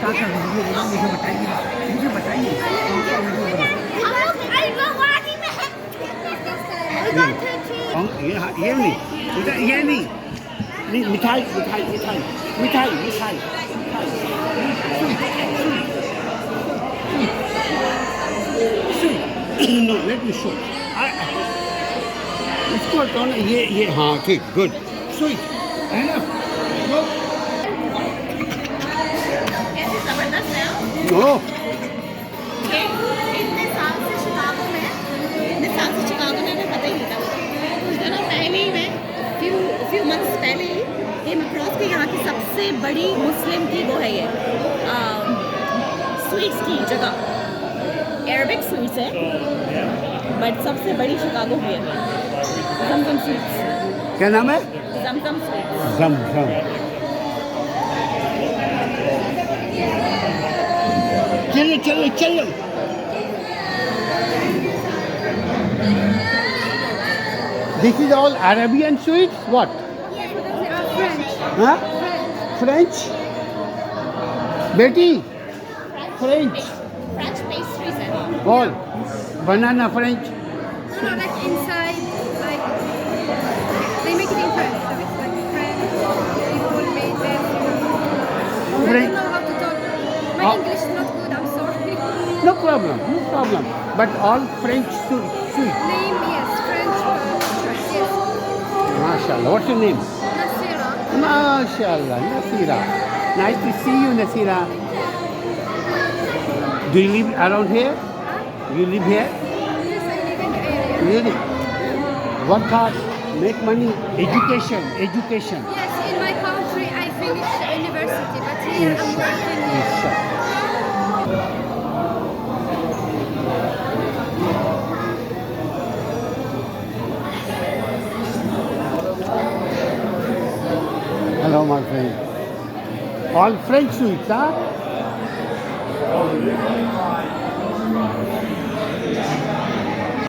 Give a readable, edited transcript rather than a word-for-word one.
कहाँ का वीडियो बना, मुझे बताइए, मुझे बताइए कौन सा वीडियो बना। ये नहीं, ये नहीं, नहीं मिठाई मिठाई मिठाई मिठाई मिठाई नो लेट मी शो इसको तो ना ये हाँ ठीक गुड स्वीट है ना जबरदस्त है नो इतने साल से शिकागो में हमें पता ही नहीं था कुछ दिनों पहले ही मैं फ्यू मंथ्स पहले ही केम अक्रॉस कि यहाँ की सबसे बड़ी मुस्लिम की वो है ये स्वीट्स की जगह अरबिक स्वीट्स है बट सबसे बड़ी शिकागो की है जमजम स्वीट्स क्या नाम है जमजम स्वीट्स जमजम चलो चलो चलो This is all Arabian sweets? What? French. Huh? French? Betty? French. French pastries है All. Banana French. No, like inside, like they make it in French. So it's like French. People made this. I French. don't know how to talk. My Oh. English is not good. I'm sorry. No problem. No problem. But all French sweet. Name yes, French. French yes. MashaAllah. What's your name? Nasira. MashaAllah. Nasira. Nice to see you, Nasira. Do you live around here? You live here? Yes, I live in the area. Really? Work hard. Make money. Education. Education. Yes, in my country I finished the university, but here I'm working. Inshallah. Hello, my friend. All French sweets, huh?